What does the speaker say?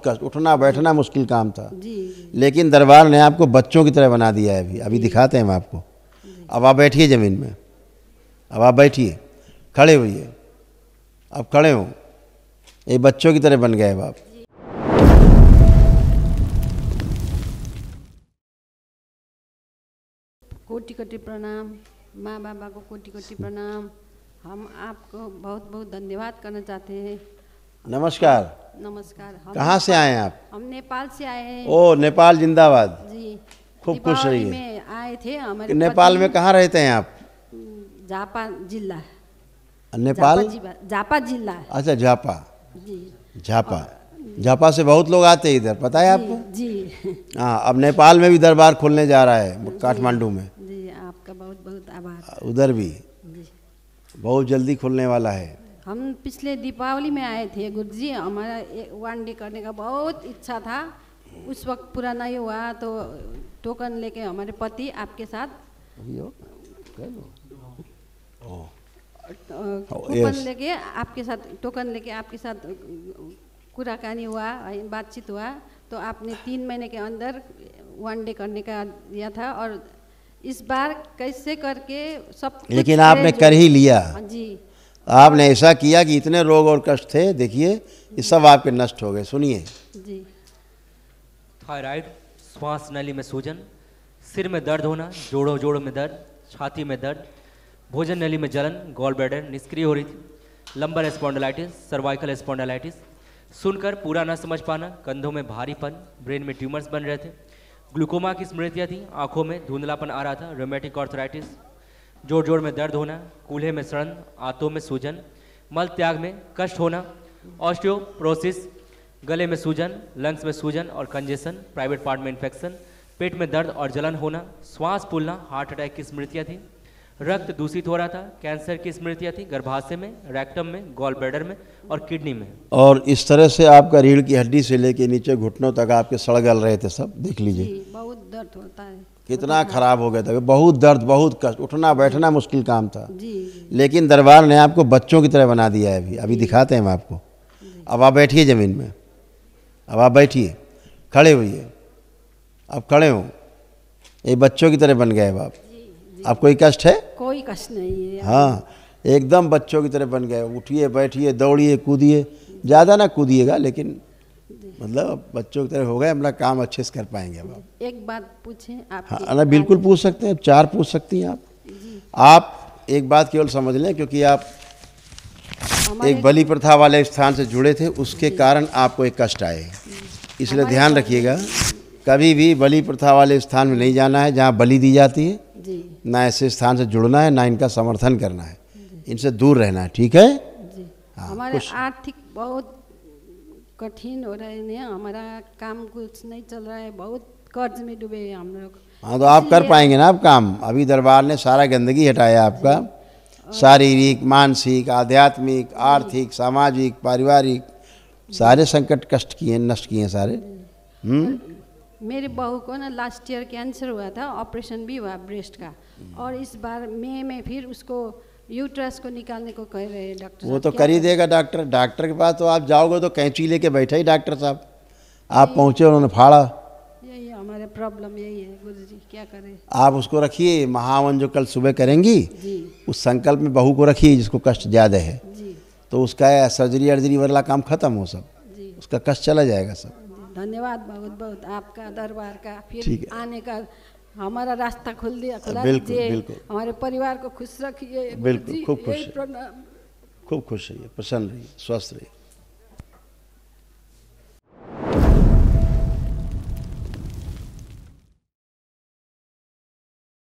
कष्ट, उठना बैठना मुश्किल काम था जी। लेकिन दरबार ने आपको बच्चों की तरह बना दिया है। अभी दिखाते हैं हम आपको। अब आप बैठिए ज़मीन में, अब आप बैठिए, खड़े होइए, अब खड़े हो, ये बच्चों की तरह बन गए अब आप। कोटि कोटि प्रणाम, माँ बाबा को कोटि कोटि प्रणाम। हम आपको बहुत बहुत धन्यवाद करना चाहते हैं। नमस्कार। नमस्कार। कहाँ से आए हैं आप? हम नेपाल से आए हैं। ओ, नेपाल जिंदाबाद। जी। खूब खुश रहिए। में आए थे हमारे नेपाल में कहाँ रहते हैं आप? झापा जिला। नेपाल झापा जिला। अच्छा, झापा। जी। झापा, झापा से बहुत लोग आते हैं इधर, पता है आपको? जी। हाँ, अब नेपाल में भी दरबार खुलने जा रहा है, काठमांडू में। जी, आपका बहुत बहुत आभार। उधर भी जी, बहुत जल्दी खुलने वाला है। हम पिछले दीपावली में आए थे गुरुजी। हमारा 1 डे करने का बहुत इच्छा था, उस वक्त पूरा नहीं हुआ तो टोकन लेके हमारे पति आपके साथ टोकन लेके आपके साथ टोकन लेके आपके साथ कुराकानी हुआ, बातचीत हुआ, तो आपने 3 महीने के अंदर 1 डे करने का दिया था। और इस बार कैसे करके सब लेकिन आपने कर ही लिया। जी, आपने ऐसा किया कि इतने रोग और कष्ट थे, देखिए ये सब आपके नष्ट हो गए। सुनिए जी। थायराइड, श्वास नली में सूजन, सिर में दर्द होना, जोड़ों में दर्द, छाती में दर्द, भोजन नली में जलन, गॉल ब्लैडर निष्क्रिय हो रही थी, लंबर स्पॉन्डिलाइटिस, सर्वाइकल स्पॉन्डिलाइटिस, सुनकर पूरा न समझ पाना, कंधों में भारीपन, ब्रेन में ट्यूमर्स बन रहे थे, ग्लूकोमा की स्मृतियाँ थी, आंखों में धुंधलापन आ रहा था, रोमेटिक आर्थराइटिस, जोड़ में दर्द होना, कूल्हे में सड़न, आंतों में सूजन, मल त्याग में कष्ट होना, ऑस्टियोपोरोसिस, गले में सूजन, लंग्स में सूजन और कंजेशन, प्राइवेट पार्ट में इन्फेक्शन, पेट में दर्द और जलन होना, श्वास फूलना, हार्ट अटैक की स्मृतियाँ थी, रक्त दूषित हो रहा था, कैंसर की स्मृतियाँ थी, गर्भाशय में, रेक्टम में, गॉल ब्लैडर में और किडनी में। और इस तरह से आपका रीढ़ की हड्डी से लेके नीचे घुटनों तक आपके सड़ गल रहे थे सब, देख लीजिए। बहुत दर्द होता है, कितना खराब हो गया था, बहुत दर्द, बहुत कष्ट, उठना बैठना मुश्किल काम था जी। लेकिन दरबार ने आपको बच्चों की तरह बना दिया है। अभी दिखाते हैं हम आपको। अब आप बैठिए ज़मीन में, अब आप बैठिए, खड़े होइए, अब खड़े हो, ये बच्चों की तरह बन गए अब आप। अब कोई कष्ट है? कोई कष्ट नहीं है। हाँ, एकदम बच्चों की तरह बन गए। उठिए, बैठिए, दौड़िए, कूदिए, ज़्यादा ना कूदिएगा लेकिन मतलब बच्चों की तरह हो गए। अपना काम अच्छे से कर पाएंगे अब आप। एक बात पूछें आप? हाँ ना, बिल्कुल पूछ सकते हैं, 4 पूछ सकती हैं आप। आप एक बात केवल समझ लें, क्योंकि आप एक बलि प्रथा वाले स्थान से जुड़े थे, उसके कारण आपको एक कष्ट आए, इसलिए ध्यान रखिएगा। कभी भी बलि प्रथा वाले स्थान में नहीं जाना है जहाँ बलि दी जाती है, ना ऐसे स्थान से जुड़ना है, ना इनका समर्थन करना है, इनसे दूर रहना है, ठीक है? हाँ, हमारे आर्थिक बहुत कठिन हो रहे हैं, हमारा काम कुछ नहीं चल रहा है, बहुत कर्ज में डूबे हैं हम लोग। हाँ, तो आप कर पाएंगे ना आप काम। अभी दरबार ने सारा गंदगी हटाया आपका, शारीरिक, मानसिक, आध्यात्मिक, आर्थिक, सामाजिक, पारिवारिक सारे संकट कष्ट किए, नष्ट किए सारे। मेरी बहू को ना लास्ट ईयर कैंसर हुआ था, ऑपरेशन भी हुआ ब्रेस्ट का, और इस बार मई में फिर उसको यूट्रस को निकालने को कह रहे हैं डॉक्टर। वो तो कर ही देगा डॉक्टर। डॉक्टर के पास तो आप जाओगे तो कैंची लेके बैठे ही डॉक्टर साहब, आप पहुँचे, उन्होंने फाड़ा। यही हमारे प्रॉब्लम यही है गुरुजी, क्या करें। आप उसको रखिए, महावन जो कल सुबह करेंगी जी, उस संकल्प में बहू को रखिए जिसको कष्ट ज़्यादा है जी, तो उसका सर्जरी अर्जरी वाला काम खत्म हो सब, उसका कष्ट चला जाएगा सब। धन्यवाद बहुत बहुत आपका, दरबार का ठीक फिर आने का हमारा रास्ता खुल दिया, खुला बिल्कुल, दीजिए। बिल्कुल। हमारे परिवार को खुश रखिए बिल्कुल, खूब खुश यही प्रणाम। खूब खुश रहिए, प्रसन्न रहिए, स्वस्थ रहिए।